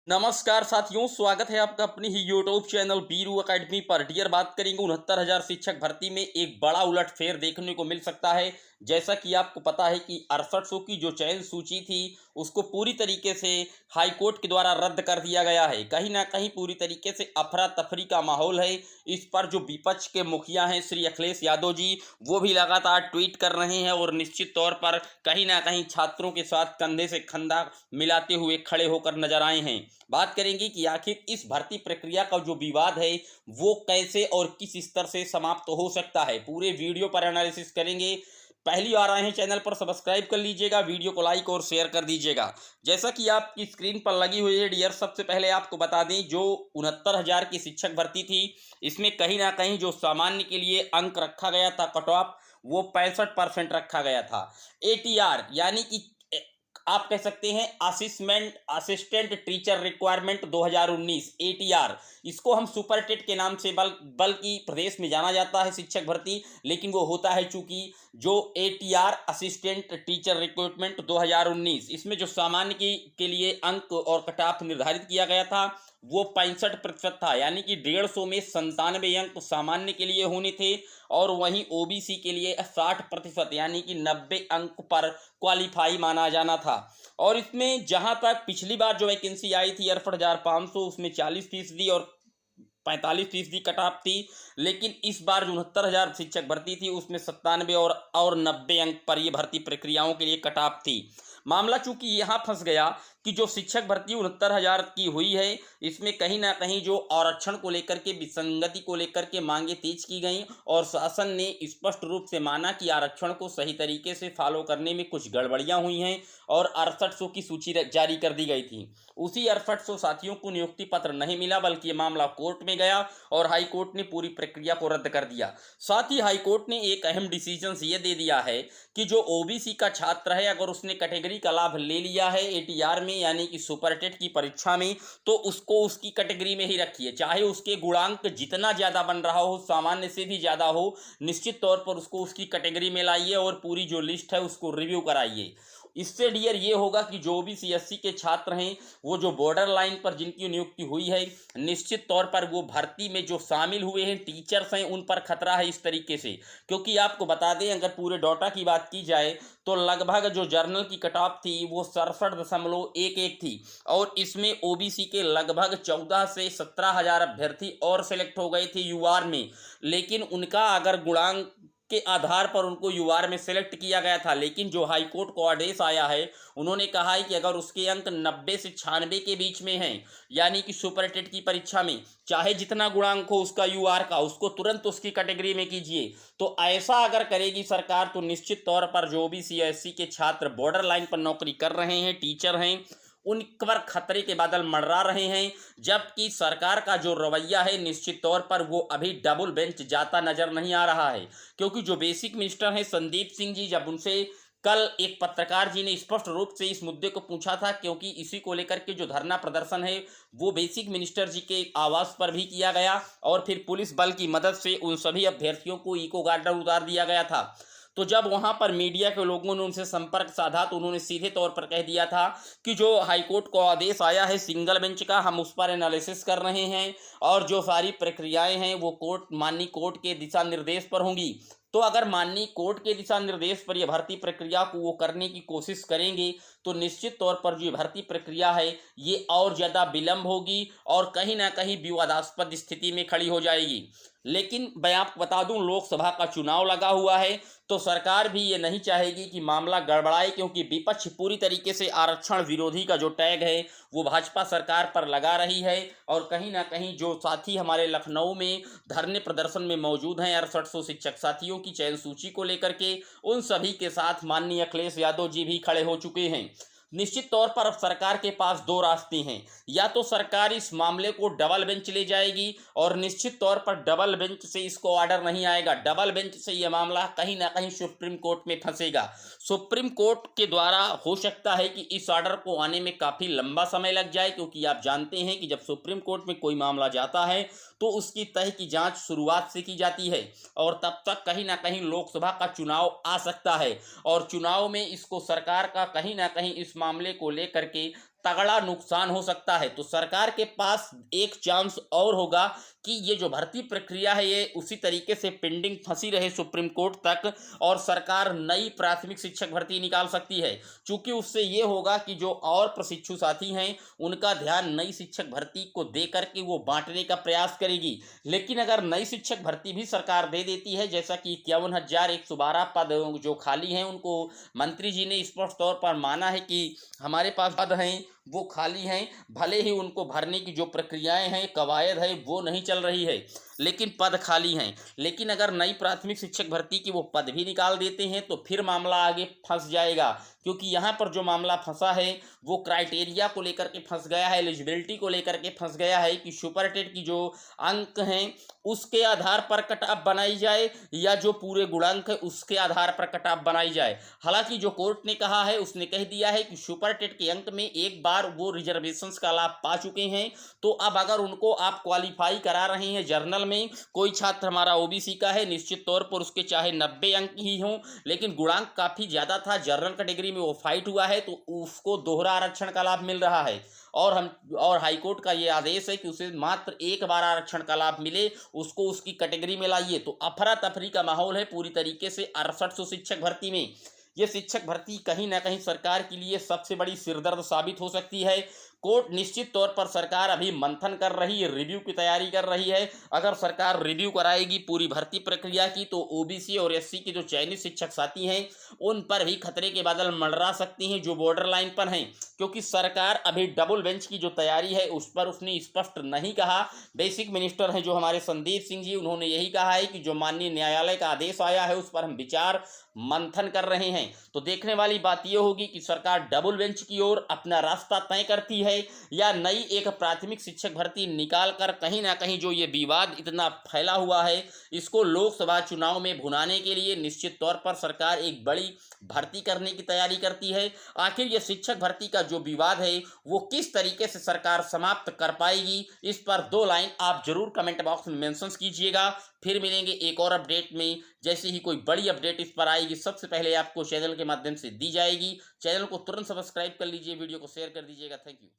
नमस्कार साथियों, स्वागत है आपका अपनी ही यूट्यूब चैनल बीरू एकेडमी पर। डियर, बात करेंगे 69,000 शिक्षक भर्ती में एक बड़ा उलटफेर देखने को मिल सकता है। जैसा कि आपको पता है कि 6800 की जो चयन सूची थी उसको पूरी तरीके से हाई कोर्ट के द्वारा रद्द कर दिया गया है। कहीं ना कहीं पूरी तरीके से अफरा तफरी का माहौल है। इस पर जो विपक्ष के मुखिया हैं श्री अखिलेश यादव जी, वो भी लगातार ट्वीट कर रहे हैं और निश्चित तौर पर कहीं ना कहीं छात्रों के साथ कंधे से कंधा मिलाते हुए खड़े होकर नजर आए हैं। बात करेंगे कि आखिर इस भर्ती प्रक्रिया का जो विवाद है वो कैसे और किस स्तर से समाप्त हो सकता है, पूरे वीडियो पर एनालिसिस करेंगे। पहली बार आए हैं चैनल पर, सब्सक्राइब कर लीजिएगा, वीडियो को लाइक और शेयर कर दीजिएगा। जैसा कि आपकी स्क्रीन पर लगी हुई है डियर, सबसे पहले आपको बता दें जो 69,000 की शिक्षक भर्ती थी इसमें कहीं ना कहीं जो सामान्य के लिए अंक रखा गया था कट ऑफ, वो 65% रखा गया था। एटीआर यानी कि आप कह सकते हैं असिस्टेंट टीचर रिक्वायरमेंट 2019 एटीआर, इसको हम सुपर टेट के नाम से बल्कि प्रदेश में जाना जाता है शिक्षक भर्ती, लेकिन वो होता है चूंकि जो एटीआर असिस्टेंट टीचर रिक्रूटमेंट 2019, इसमें जो सामान्य के लिए अंक और कटाफ निर्धारित किया गया था वो 65% था। यानी कि 150 में 97 अंक सामान्य के लिए होने थे और वहीं ओबीसी के लिए 60% यानी कि 90 अंक पर क्वालिफाई माना जाना था। और इसमें जहां तक पिछली बार जो वैकेंसी आई थी 68,500, उसमें 40% और 45% कट ऑफ थी, लेकिन इस बार जो 69,000 शिक्षक भर्ती थी उसमें 97 और 90 अंक पर ये भर्ती प्रक्रियाओं के लिए कट ऑफ थी। मामला चूंकि यहाँ फंस गया कि जो शिक्षक भर्ती 69,000 की हुई है इसमें कहीं ना कहीं जो आरक्षण को लेकर के विसंगति को लेकर के मांगे तेज की गई और शासन ने स्पष्ट रूप से माना कि आरक्षण को सही तरीके से फॉलो करने में कुछ गड़बड़ियां हुई हैं और 6800 की सूची जारी कर दी गई थी। उसी 6800 साथियों को नियुक्ति पत्र नहीं मिला, बल्कि ये मामला कोर्ट में गया और हाई कोर्ट ने पूरी प्रक्रिया को रद्द कर दिया। साथ ही हाई कोर्ट ने एक अहम डिसीजन ये दे दिया है कि जो ओबीसी का छात्र है अगर उसने कैटेगरी का लाभ ले लिया है एटीआर में यानी कि सुपर टेट की परीक्षा में, तो उसको उसकी कैटेगरी में ही रखिए, चाहे उसके गुणांक जितना ज़्यादा बन रहा हो, सामान्य से भी ज़्यादा हो, निश्चित तौर पर उसको उसकी कैटेगरी में लाइए और पूरी जो लिस्ट है उसको रिव्यू कराइए। इससे डियर ये होगा कि जो भी सीएससी के छात्र हैं वो जो बॉर्डर लाइन पर जिनकी नियुक्ति हुई है, निश्चित तौर पर वो भर्ती में जो शामिल हुए हैं टीचर्स हैं उन पर खतरा है इस तरीके से। क्योंकि आपको बता दें अगर पूरे डाटा की बात की जाए तो लगभग जो जर्नल की कट ऑफ थी वो 67.11 थी और इसमें ओबीसी के लगभग 14 से 17,000 अभ्यर्थी और सिलेक्ट हो गए थे यूआर में, लेकिन उनका अगर गुणांक के आधार पर उनको यूआर में सेलेक्ट किया गया था। लेकिन जो हाई कोर्ट को आदेश आया है उन्होंने कहा है कि अगर उसके अंक 90 से 96 के बीच में हैं यानी कि सुपर टेट की परीक्षा में चाहे जितना गुणांक हो उसका यूआर का, उसको तुरंत उसकी कैटेगरी में कीजिए। तो ऐसा अगर करेगी सरकार तो निश्चित तौर पर जो भी सीएससी के छात्र बॉर्डर लाइन पर नौकरी कर रहे हैं, टीचर हैं, उन पर खतरे के बादल मंडरा रहे हैं। जबकि सरकार का जो रवैया है निश्चित तौर पर वो अभी डबल बेंच जाता नजर नहीं आ रहा है। क्योंकि जो बेसिक मिनिस्टर हैं संदीप सिंह जी, जब उनसे कल एक पत्रकार जी ने स्पष्ट रूप से इस मुद्दे को पूछा था, क्योंकि इसी को लेकर के जो धरना प्रदर्शन है वो बेसिक मिनिस्टर जी के आवास पर भी किया गया और फिर पुलिस बल की मदद से उन सभी अभ्यर्थियों को इको गार्डर उतार दिया गया था। तो जब वहां पर मीडिया के लोगों ने उनसे संपर्क साधा तो उन्होंने सीधे तौर पर कह दिया था कि जो हाईकोर्ट को आदेश आया है सिंगल बेंच का, हम उस पर एनालिसिस कर रहे हैं और जो सारी प्रक्रियाएं हैं वो माननीय कोर्ट के दिशा निर्देश पर होंगी। तो अगर माननीय कोर्ट के दिशा निर्देश पर यह भर्ती प्रक्रिया को वो करने की कोशिश करेंगे तो निश्चित तौर पर जो भर्ती प्रक्रिया है ये और ज़्यादा विलंब होगी और कहीं ना कहीं विवादास्पद स्थिति में खड़ी हो जाएगी। लेकिन मैं आपको बता दूं लोकसभा का चुनाव लगा हुआ है तो सरकार भी ये नहीं चाहेगी कि मामला गड़बड़ाए, क्योंकि विपक्ष पूरी तरीके से आरक्षण विरोधी का जो टैग है वो भाजपा सरकार पर लगा रही है। और कहीं ना कहीं जो साथी हमारे लखनऊ में धरने प्रदर्शन में मौजूद हैं 6800 शिक्षक साथियों की चयन सूची को लेकर के, उन सभी के साथ माननीय अखिलेश यादव जी भी खड़े हो चुके हैं। निश्चित तौर पर अब सरकार के पास दो रास्ते हैं, या तो सरकार इस मामले को डबल बेंच ले जाएगी और निश्चित तौर पर डबल बेंच से इसको ऑर्डर नहीं आएगा, डबल बेंच से यह मामला कहीं ना कहीं सुप्रीम कोर्ट में फंसेगा। सुप्रीम कोर्ट के द्वारा हो सकता है कि इस ऑर्डर को आने में काफ़ी लंबा समय लग जाए, क्योंकि आप जानते हैं कि जब सुप्रीम कोर्ट में कोई मामला जाता है तो उसकी तह की जांच शुरुआत से की जाती है और तब तक कहीं ना कहीं लोकसभा का चुनाव आ सकता है और चुनाव में इसको सरकार का कहीं ना कहीं इस मामले को लेकर के तगड़ा नुकसान हो सकता है। तो सरकार के पास एक चांस और होगा कि ये जो भर्ती प्रक्रिया है ये उसी तरीके से पेंडिंग फंसी रहे सुप्रीम कोर्ट तक और सरकार नई प्राथमिक शिक्षक भर्ती निकाल सकती है। चूंकि उससे ये होगा कि जो और प्रशिक्षु साथी हैं उनका ध्यान नई शिक्षक भर्ती को दे करके वो बांटने का प्रयास करेगी। लेकिन अगर नई शिक्षक भर्ती भी सरकार दे देती है, जैसा कि 51,112 पद जो खाली हैं उनको मंत्री जी ने स्पष्ट तौर पर माना है कि हमारे पास पद हैं वो खाली हैं, भले ही उनको भरने की जो प्रक्रियाएं हैं कवायद है वो नहीं चल रही है, लेकिन पद खाली हैं। लेकिन अगर नई प्राथमिक शिक्षक भर्ती की वो पद भी निकाल देते हैं तो फिर मामला आगे फंस जाएगा, क्योंकि यहाँ पर जो मामला फंसा है वो क्राइटेरिया को लेकर के फंस गया है, एलिजिबिलिटी को लेकर के फंस गया है कि सुपर टेट की जो अंक हैं उसके आधार पर कट ऑफ बनाई जाए या जो पूरे गुणांक है उसके आधार पर कट ऑफ बनाई जाए। हालांकि जो कोर्ट ने कहा है उसने कह दिया है कि सुपर टेट के अंक में एक बार वो रिजर्वेशंस का लाभ पा चुके हैं, तो अब अगर उनको आप क्वालिफाई करा रहे हैं जर्नल में, कोई छात्र हमारा ओबीसी का है, निश्चित तौर पर उसके चाहे 90 अंक ही हों लेकिन गुणांक काफ़ी ज़्यादा था, जनरल कैटेगरी में वो फाइट हुआ है तो उसको दोहरा आरक्षण का लाभ मिल रहा है। और हाईकोर्ट का ये आदेश है कि उसे मात्र एक बार आरक्षण का लाभ मिले, उसको उसकी कैटेगरी में लाइए। तो अफरा तफरी का माहौल है पूरी तरीके से 6800 शिक्षक भर्ती में। ये शिक्षक भर्ती कहीं ना कहीं सरकार के लिए सबसे बड़ी सिरदर्द साबित हो सकती है। कोर्ट निश्चित तौर पर सरकार अभी मंथन कर रही है, रिव्यू की तैयारी कर रही है। अगर सरकार रिव्यू कराएगी पूरी भर्ती प्रक्रिया की तो ओबीसी और एससी के जो चयनित शिक्षक साथी हैं उन पर भी खतरे के बादल मंडरा सकती हैं जो बॉर्डर लाइन पर हैं, क्योंकि सरकार अभी डबल बेंच की जो तैयारी है उस पर उसने स्पष्ट नहीं कहा। बेसिक मिनिस्टर हैं जो हमारे संदीप सिंह जी, उन्होंने यही कहा है कि जो माननीय न्यायालय का आदेश आया है उस पर हम विचार मंथन कर रहे हैं। तो देखने वाली बात यह होगी कि सरकार डबल बेंच की ओर अपना रास्ता तय करती है या नई एक प्राथमिक शिक्षक भर्ती निकाल कर कहीं ना कहीं जो ये विवाद इतना फैला हुआ है इसको लोकसभा चुनाव में भुनाने के लिए निश्चित तौर पर सरकार एक बड़ी भर्ती करने की तैयारी करती है। आखिर ये शिक्षक भर्ती का जो विवाद है वो किस तरीके से सरकार समाप्त कर पाएगी, इस पर 2 लाइन आप जरूर कमेंट बॉक्स में मेंशन कीजिएगा। फिर मिलेंगे एक और अपडेट में, जैसे ही कोई बड़ी अपडेट इस पर आएगी सबसे पहले आपको चैनल के माध्यम से दी जाएगी। चैनल को तुरंत सब्सक्राइब कर लीजिए, वीडियो को शेयर कर दीजिएगा। Thank you.